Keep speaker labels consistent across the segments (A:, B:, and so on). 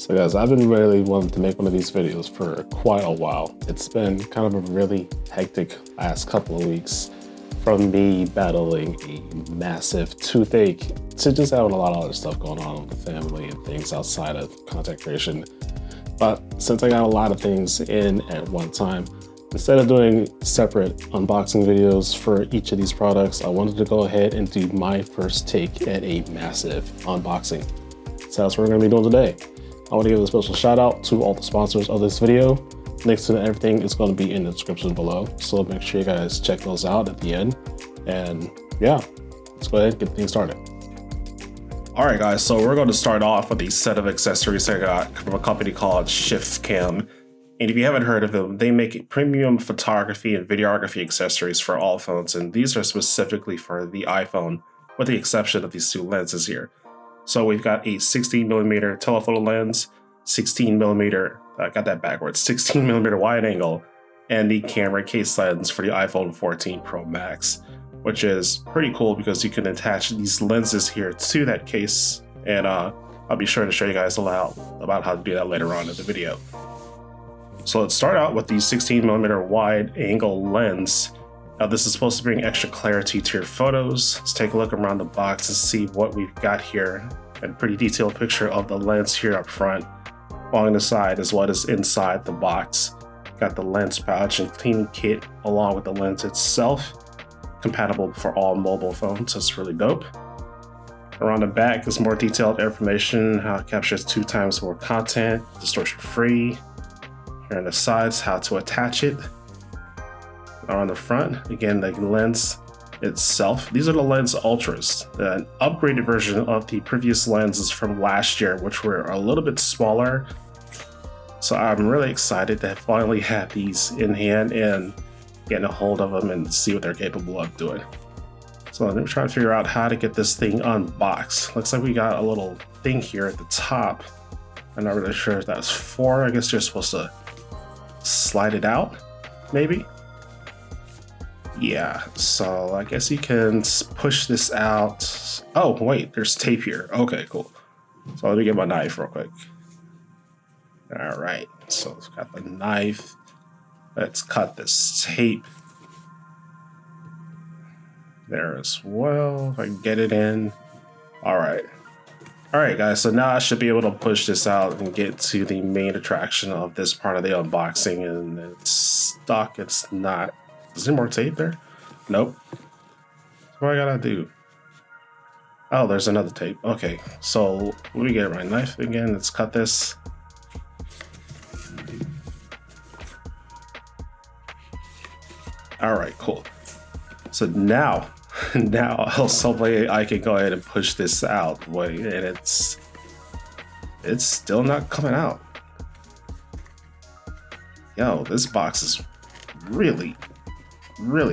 A: So guys, I've been really wanting to make one of these videos for quite a while. It's been kind of a really hectic last couple of weeks, from me battling a massive toothache to just having a lot of other stuff going on with the family and things outside of content creation. But since I got a lot of things in at one time, instead of doing separate unboxing videos for each of these products, I wanted to go ahead and do my first take at a massive unboxing. So that's what we're gonna be doing today. I want to give a special shout out to all the sponsors of this video. Links to everything is going to be in the description below. So make sure you guys check those out at the end. And yeah, let's go ahead and get things started. All right, guys, so we're going to start off with a set of accessories I got from a company called Shiftcam. And if you haven't heard of them, they make premium photography and videography accessories for all phones. And these are specifically for the iPhone, with the exception of these two lenses here. So we've got a 16mm telephoto lens, 16mm, I got that backwards, 16mm wide angle, and the camera case lens for the iPhone 14 Pro Max, which is pretty cool because you can attach these lenses here to that case. And I'll be sure to show you guys about how to do that later on in the video. So let's start out with the 16mm wide angle lens. Now this is supposed to bring extra clarity to your photos. Let's take a look around the box and see what we've got here. A pretty detailed picture of the lens here up front, along the side as well as inside the box. Got the lens pouch and cleaning kit along with the lens itself. Compatible for all mobile phones, so it's really dope. Around the back is more detailed information, how it captures 2 times more content, distortion free. Here on the sides, how to attach it. On the front, again, the lens itself. These are the Lens Ultras, an upgraded version of the previous lenses from last year, which were a little bit smaller. So I'm really excited to finally have these in hand and getting a hold of them and see what they're capable of doing. So let me try to figure out how to get this thing unboxed. Looks like we got a little thing here at the top. I'm not really sure if that's for. I guess you're supposed to slide it out, maybe? Yeah, so I guess you can push this out. Oh, wait, there's tape here. Okay, cool. So let me get my knife real quick. All right, so it's got the knife. Let's cut this tape there as well. If I can get it in. All right. All right, guys, so now I should be able to push this out and get to the main attraction of this part of the unboxing, and it's stuck. It's not. Is there more tape there? Nope. What do I gotta do? Oh, there's another tape. Okay, so let me get my knife again. Let's cut this. All right, cool. So now hopefully I can go ahead and push this out. Wait, and it's still not coming out. Yo, this box is really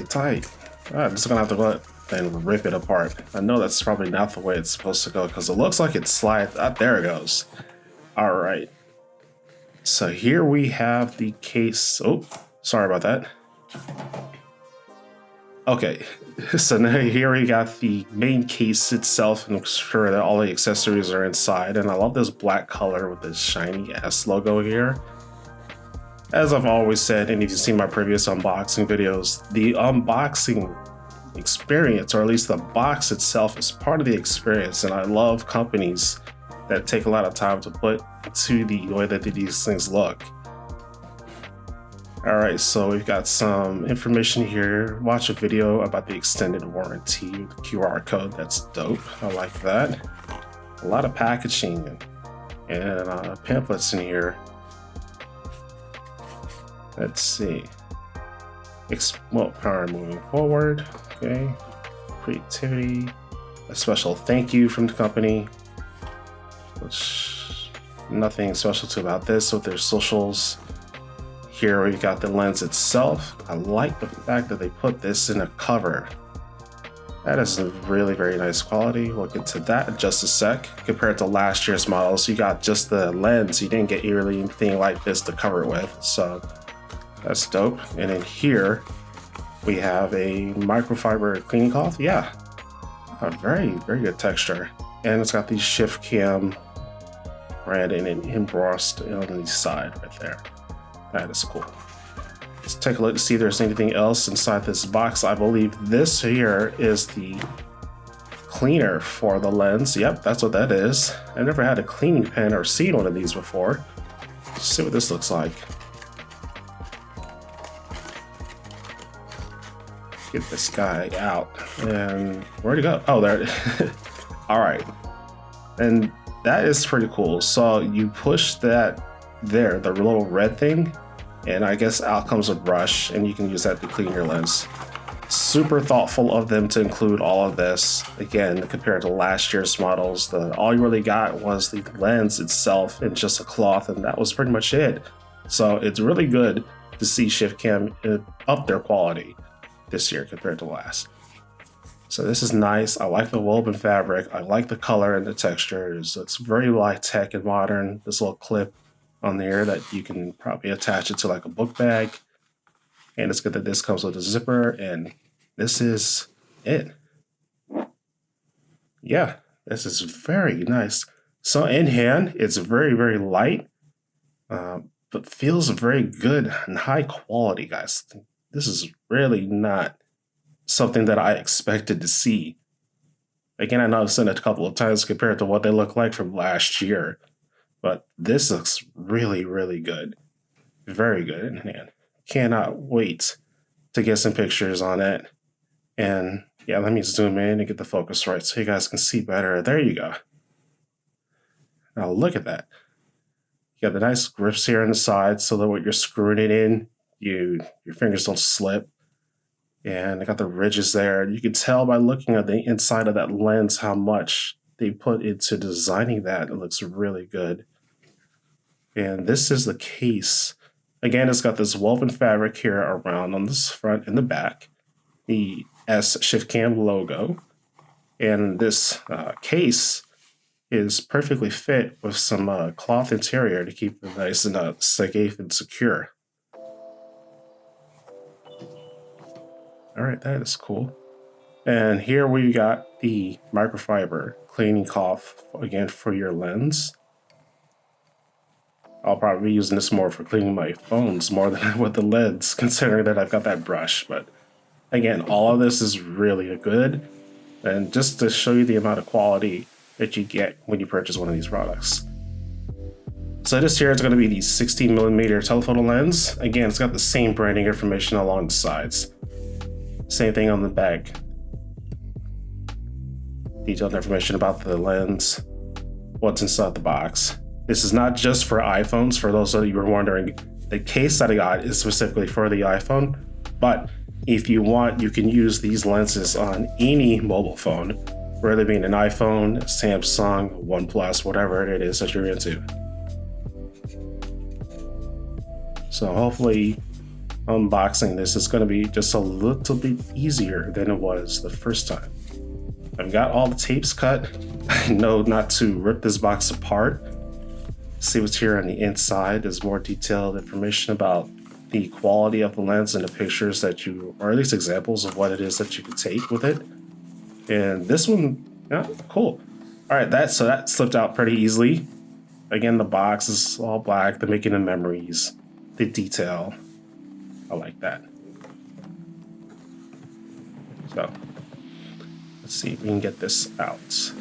A: tight. I'm just gonna have to go ahead and rip it apart. I know that's probably not the way it's supposed to go because it looks like it slides. There it goes. All right. So here we have the case. Oh, sorry about that. Okay, so now here we got the main case itself, and I'm sure that all the accessories are inside. And I love this black color with this shiny S logo here. As I've always said, and if you've seen my previous unboxing videos, the unboxing experience, or at least the box itself, is part of the experience. And I love companies that take a lot of time to put to the way that these things look. All right, so we've got some information here. Watch a video about the extended warranty with the QR code. That's dope. I like that. A lot of packaging and pamphlets in here. Let's see. Power moving forward. Okay. Creativity. A special thank you from the company. Which nothing special to about this with their socials. Here we've got the lens itself. I like the fact that they put this in a cover. That is a really very nice quality. We'll get to that in just a sec. Compared to last year's models, you got just the lens. You didn't get really anything like this to cover it with. So that's dope. And then here we have a microfiber cleaning cloth. Yeah, a very good texture. And it's got the Shiftcam branding and embossed on the side right there. That is cool. Let's take a look to see if there's anything else inside this box. I believe this here is the cleaner for the lens. Yep, that's what that is. I've never had a cleaning pen or seen one of these before. Let's see what this looks like. Get this guy out. And where'd he go? Oh, there. All right. And that is pretty cool. So you push that there, the little red thing, and I guess out comes a brush, and you can use that to clean your lens. Super thoughtful of them to include all of this. Again, compared to last year's models, all you really got was the lens itself and just a cloth, and that was pretty much it. So it's really good to see Shiftcam up their quality this year compared to last. So this is nice. I like the woven fabric. I like the color and the texture. It's very light tech and modern. This little clip on there that you can probably attach it to like a book bag. And it's good that this comes with a zipper, and this is it. Yeah, this is very nice. So in hand, it's very, very light, but feels very good and high quality, guys. This is really not something that I expected to see. Again, I know I've seen it a couple of times compared to what they look like from last year, but this looks really, really good. Very good in hand. Cannot wait to get some pictures on it. And yeah, let me zoom in and get the focus right so you guys can see better. There you go. Now look at that. You got the nice grips here on the side so that when you're screwing it in, your fingers don't slip. And I got the ridges there. You can tell by looking at the inside of that lens how much they put into designing that. It looks really good. And this is the case. Again, it's got this woven fabric here around on this front and the back. The S Shiftcam logo. And this case is perfectly fit with some cloth interior to keep it nice and safe and secure. All right, that is cool. And here we got the microfiber cleaning cloth again for your lens. I'll probably be using this more for cleaning my phones more than with the lens, considering that I've got that brush. But again, all of this is really good. And just to show you the amount of quality that you get when you purchase one of these products. So this here is going to be the 16mm telephoto lens. Again, it's got the same branding information along the sides. Same thing on the back. Detailed information about the lens, what's inside the box. This is not just for iPhones, for those of you who are wondering. The case that I got is specifically for the iPhone, but if you want, you can use these lenses on any mobile phone, whether it be an iPhone, Samsung, OnePlus, whatever it is that you're into. So hopefully, unboxing this is going to be just a little bit easier than it was the first time. I've got all the tapes cut. I know not to rip this box apart. See what's here on the inside. There's more detailed information about the quality of the lens and the pictures that you, or at least examples of what it is that you can take with it. And this one, yeah, cool. All right, so that slipped out pretty easily. Again, the box is all black. The making of memories, the detail. I like that. So let's see if we can get this out.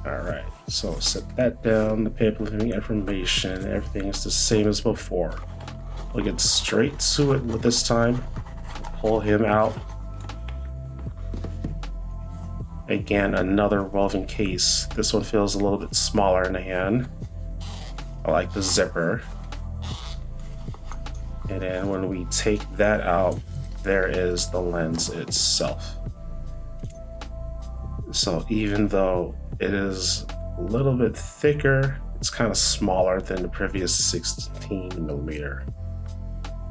A: All right, so set that down. The paper living information, everything is the same as before. We'll get straight to it with this time. Pull him out. Again, another woven case. This one feels a little bit smaller in the hand. I like the zipper. And then when we take that out, there is the lens itself. So even though it is a little bit thicker, it's kind of smaller than the previous 16mm.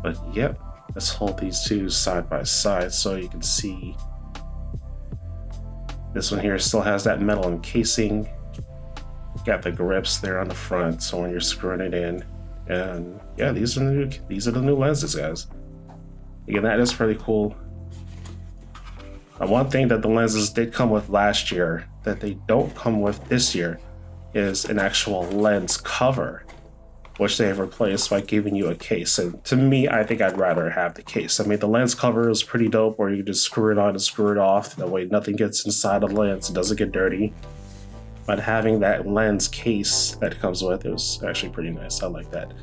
A: But yep, let's hold these two side by side so you can see. This one here still has that metal encasing. Got the grips there on the front, so when you're screwing it in. And yeah, these are the new lenses, guys. Again, that is pretty cool. One thing that the lenses did come with last year that they don't come with this year is an actual lens cover, which they have replaced by giving you a case. And to me, I think I'd rather have the case. I mean, the lens cover is pretty dope, where you just screw it on and screw it off. That way nothing gets inside the lens, it doesn't get dirty. But having that lens case that comes with it was actually pretty nice. I like that.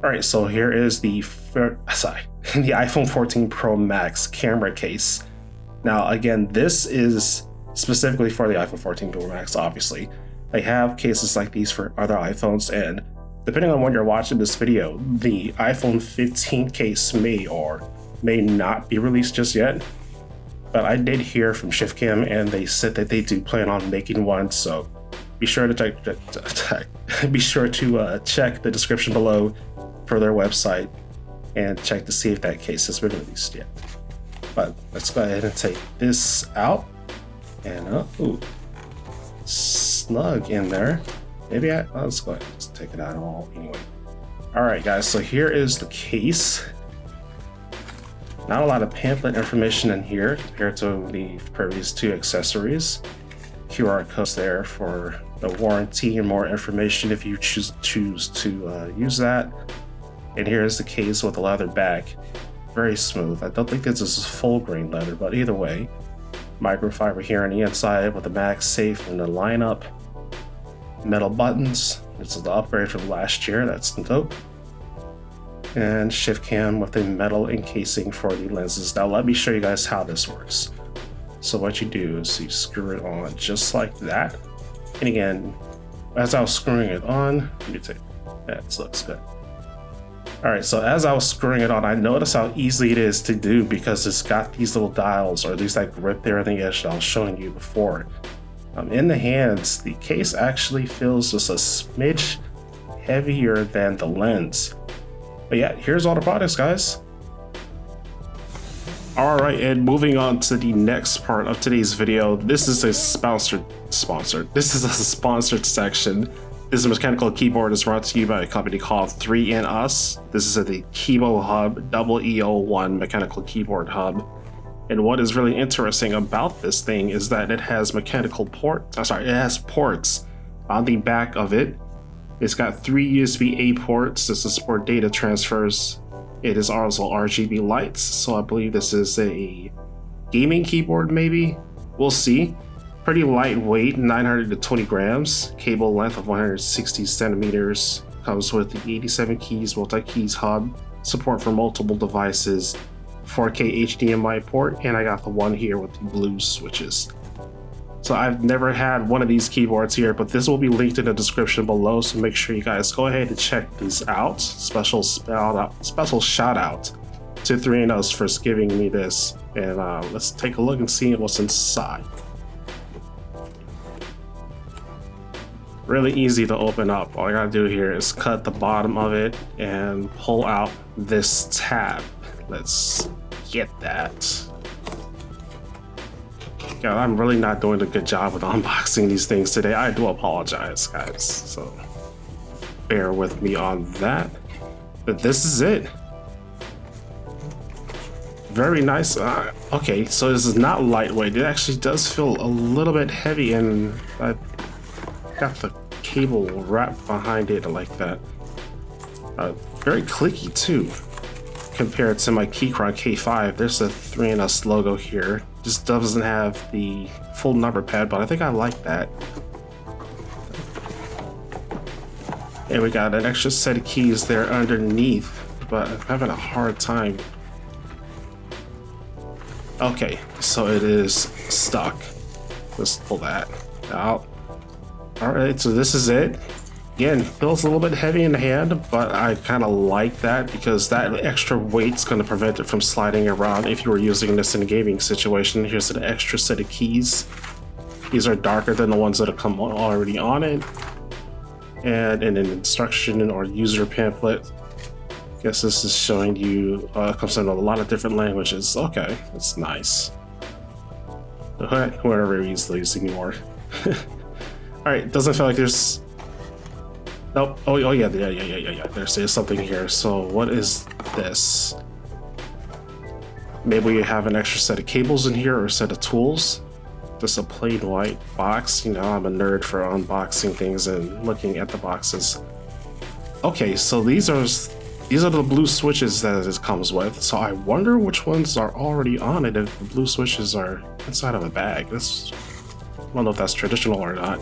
A: All right, so here is the iPhone 14 Pro Max camera case. Now, again, this is specifically for the iPhone 14 Pro Max, obviously. They have cases like these for other iPhones, and depending on when you're watching this video, the iPhone 15 case may or may not be released just yet. But I did hear from Shiftcam, and they said that they do plan on making one, so be sure to check the description below for their website and check to see if that case has been released yet. But let's go ahead and take this out, and snug in there. Maybe let's go ahead and just take it out all anyway. All right, guys, so here is the case. Not a lot of pamphlet information in here compared to the previous two accessories. QR codes there for the warranty and more information if you choose to use that. And here's the case with the leather back. Very smooth. I don't think this is full grain leather, but either way. Microfiber here on the inside with the MagSafe and the lineup. Metal buttons. This is the upgrade from last year. That's dope. And Shiftcam with a metal encasing for the lenses. Now let me show you guys how this works. So what you do is you screw it on just like that. And again, as I was screwing it on, let me take that looks good. All right, so as I was screwing it on, I noticed how easy it is to do because it's got these little dials, or at least that grip there on the edge that I was showing you before. In the hands, the case actually feels just a smidge heavier than the lens. But yeah, here's all the products, guys. All right, and moving on to the next part of today's video. This is a sponsored section. This mechanical keyboard is brought to you by a company called 3NUS. This is the Kebohub EO1 mechanical keyboard hub. And what is really interesting about this thing is that it has it has ports on the back of it. It's got 3 USB-A ports. This is for data transfers. It is also RGB lights, so I believe this is a gaming keyboard maybe? We'll see. Pretty lightweight, 920 grams. Cable length of 160 centimeters. Comes with the 87 keys, multi-keys hub. Support for multiple devices. 4K HDMI port, and I got the one here with the blue switches. So I've never had one of these keyboards here, but this will be linked in the description below, so make sure you guys go ahead and check these out. Special shout out to 3NUS for giving me this, and let's take a look and see what's inside. Really easy to open up. All I gotta do here is cut the bottom of it and pull out this tab. Let's get that. God, I'm really not doing a good job with unboxing these things today. I do apologize, guys. So bear with me on that. But this is it. Very nice. Okay, so this is not lightweight. It actually does feel a little bit heavy, and I got the cable wrapped behind it like that. Very clicky too. Compared to my Keychron K5, there's a 3NUS logo here. Just doesn't have the full number pad, but I think I like that. And we got an extra set of keys there underneath, but I'm having a hard time. Okay, so it is stuck. Let's pull that out. All right, so this is it. Again, feels a little bit heavy in the hand, but I kind of like that because that extra weight's going to prevent it from sliding around if you were using this in a gaming situation. Here's an extra set of keys. These are darker than the ones that have come already on it. And in an instruction or user pamphlet, I guess this is showing you, comes in a lot of different languages. Okay, that's nice. Whoever reads these anymore. Alright, doesn't feel like there's... Nope. Oh yeah. There's something here. So what is this? Maybe we have an extra set of cables in here or a set of tools. just a plain white box. You know, I'm a nerd for unboxing things and looking at the boxes. Okay, so these are the blue switches that it comes with. So I wonder which ones are already on it if the blue switches are inside of a bag. I don't know if that's traditional or not.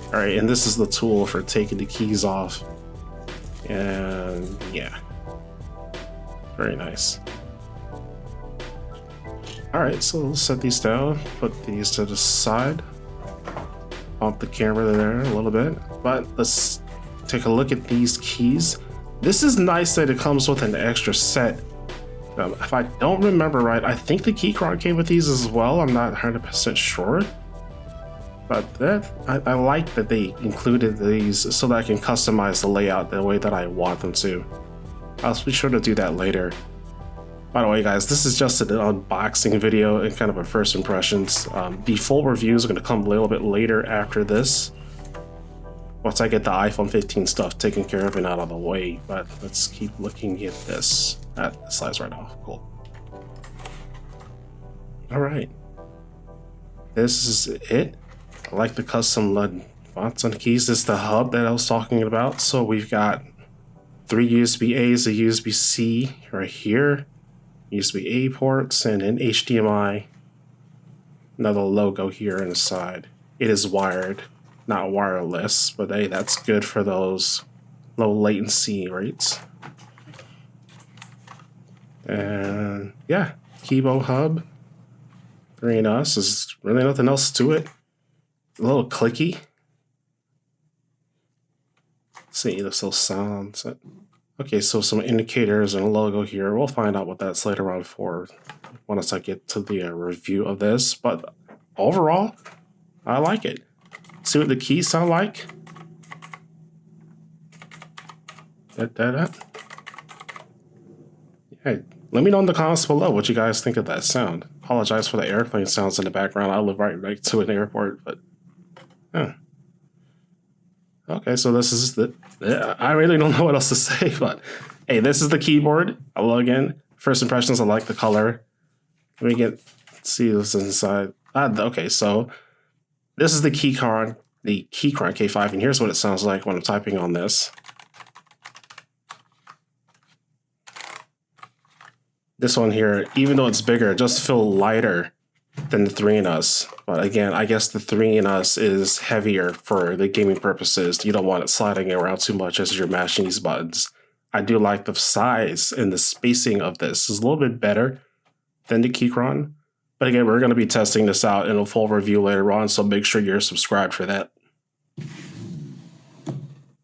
A: All right, and this is the tool for taking the keys off. And yeah, very nice. All right, so let's set these down, put these to the side, bump the camera there a little bit, but let's take a look at these keys. This is nice that it comes with an extra set. If I don't remember right, I think the key card came with these as well. I'm not 100% sure. But I like that they included these so that I can customize the layout the way that I want them to. I'll be sure to do that later. By the way, guys, this is just an unboxing video and kind of a first impressions. The full reviews are going to come a little bit later after this, once I get the iPhone 15 stuff taken care of and out of the way. But let's keep looking at this. That slides right off. Cool. All right. This is it. I like the custom LED fonts on the keys. This is the hub that I was talking about. So we've got 3 USB-A's, a USB-C right here, USB-A ports, and an HDMI. Another logo here on the side. It is wired, not wireless, but hey, that's good for those low latency rates. And yeah, Kebohub. 3NS is really nothing else to it. A little clicky. Let's see, this little sounds. Okay, so some indicators and a logo here. We'll find out what that's later on for once I get to the review of this. But overall, I like it. See what the keys sound like? Yeah, let me know in the comments below what you guys think of that sound. Apologize for the airplane sounds in the background. I live right next to an airport, but yeah. Okay, so this is I really don't know what else to say, but hey, this is the keyboard. I log in. First impressions, I like the color. Let me see this inside. Okay, so this is the keycard K5, and here's what it sounds like when I'm typing on this. This one here, even though it's bigger, it just feels lighter than the 3NS. But again, I guess the 3NS is heavier for the gaming purposes. You don't want it sliding around too much as you're mashing these buttons. I do like the size and the spacing of this. It's a little bit better than the Keychron. But again, we're going to be testing this out in a full review later on, so make sure you're subscribed for that.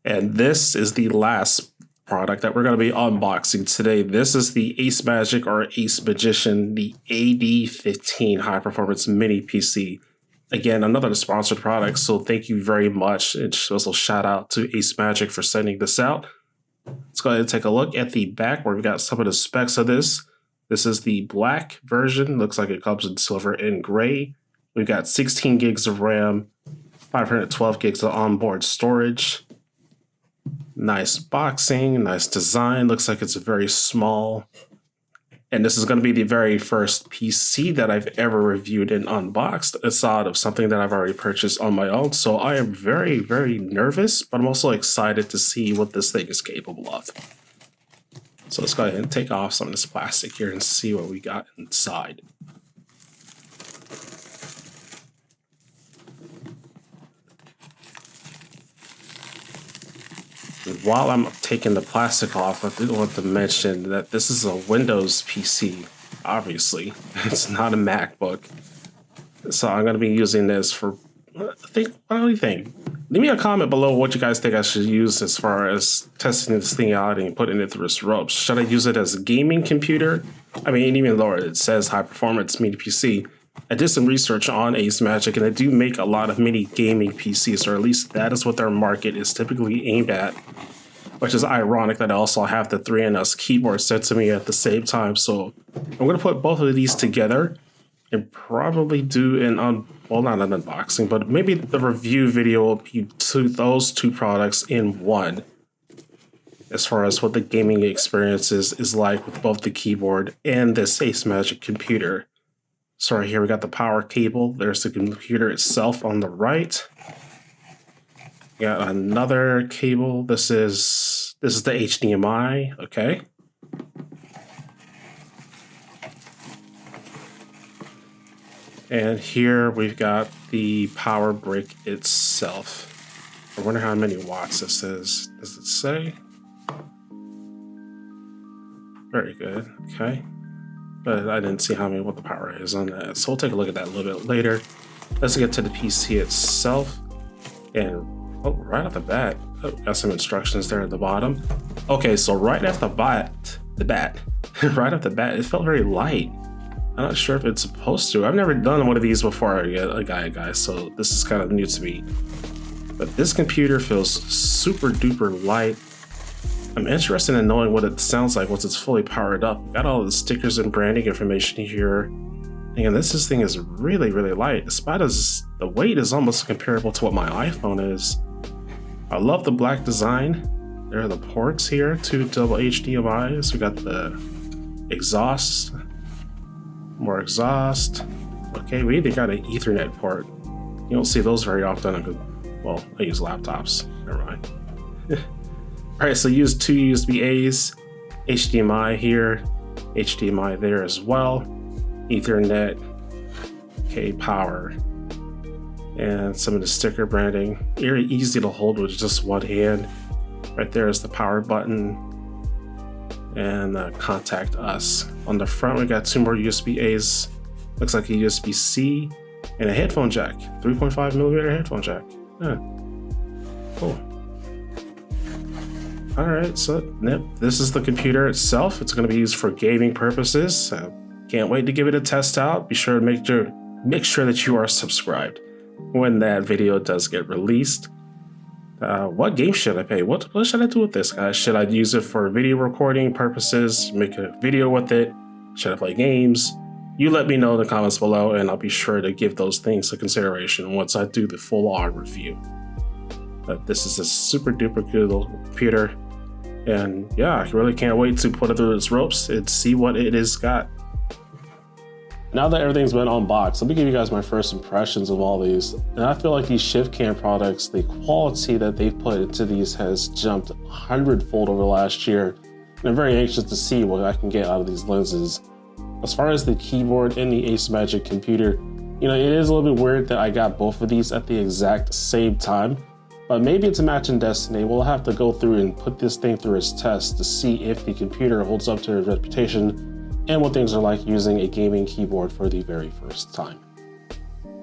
A: And this is the last product that we're going to be unboxing today. This is the AceMagic or AceMagician, the AD15 high performance mini PC. Again, another sponsored product, so thank you very much. And also shout out to AceMagic for sending this out. Let's go ahead and take a look at the back where we've got some of the specs of this. This is the black version. Looks like it comes in silver and gray. We've got 16 gigs of RAM, 512 gigs of onboard storage. Nice boxing, nice design. Looks like it's very small. And this is going to be the very first PC that I've ever reviewed and unboxed, aside of something that I've already purchased on my own. So I am very, very nervous, but I'm also excited to see what this thing is capable of. So let's go ahead and take off some of this plastic here and see what we got inside. While I'm taking the plastic off, I did want to mention that this is a Windows PC, obviously. It's not a MacBook. So I'm going to be using this for, what do you think? Leave me a comment below what you guys think I should use as far as testing this thing out and putting it through its ropes. Should I use it as a gaming computer? I mean, even though it says high performance mini PC, I did some research on AceMagic, and they do make a lot of mini gaming PCs, or at least that is what their market is typically aimed at, which is ironic that I also have the 3NS keyboard sent to me at the same time. So I'm going to put both of these together and probably do well, not an unboxing, but maybe the review video will be to those two products in one, as far as what the gaming experience is like with both the keyboard and this AceMagic computer. So right here we got the power cable. There's the computer itself on the right. Got another cable. This is the HDMI. Okay. And here we've got the power brick itself. I wonder how many watts this is. Does it say? Very good. Okay. But I didn't see what the power is on that. So we'll take a look at that a little bit later. Let's get to the PC itself. And right off the bat, got some instructions there at the bottom. Okay, so right off the bat, right off the bat, it felt very light. I'm not sure if it's supposed to. I've never done one of these before, guys, so this is kind of new to me. But this computer feels super duper light. I'm interested in knowing what it sounds like once it's fully powered up. Got all the stickers and branding information here. And this thing is really, really light. Despite the weight is almost comparable to what my iPhone is. I love the black design. There are the ports here, 2 double HDMIs. We got the exhaust, more exhaust. Okay, we even got an Ethernet port. You don't see those very often. Well, I use laptops. Never mind. All right, so use 2 USB A's, HDMI here, HDMI there as well, Ethernet, okay, power, and some of the sticker branding. Very easy to hold with just one hand. Right there is the power button and contact us. On the front, we got 2 more USB A's. Looks like a USB-C and a headphone jack, 3.5mm headphone jack. Yeah, cool. All right, so yep, this is the computer itself. It's going to be used for gaming purposes. Can't wait to give it a test out. Be sure to make sure that you are subscribed when that video does get released. What game should I play? What should I do with this, guys? Should I use it for video recording purposes? Make a video with it? Should I play games? You let me know in the comments below, and I'll be sure to give those things a consideration once I do the full-on review. This is a super duper good little computer. And yeah, I really can't wait to put it through its ropes and see what it has got. Now that everything's been unboxed, let me give you guys my first impressions of all these. And I feel like these Shiftcam products, the quality that they've put into these has jumped 100-fold over last year. And I'm very anxious to see what I can get out of these lenses. As far as the keyboard and the AceMagic computer, it is a little bit weird that I got both of these at the exact same time. But maybe it's a match in destiny. We'll have to go through and put this thing through its test to see if the computer holds up to its reputation and what things are like using a gaming keyboard for the very first time.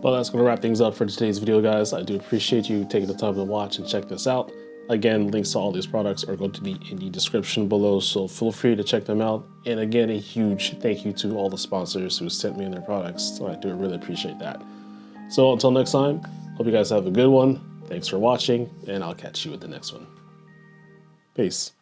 A: Well, that's going to wrap things up for today's video, guys. I do appreciate you taking the time to watch and check this out. Again, links to all these products are going to be in the description below, so feel free to check them out. And again, a huge thank you to all the sponsors who sent me in their products. So I do really appreciate that. So until next time, hope you guys have a good one. Thanks for watching, and I'll catch you at the next one. Peace.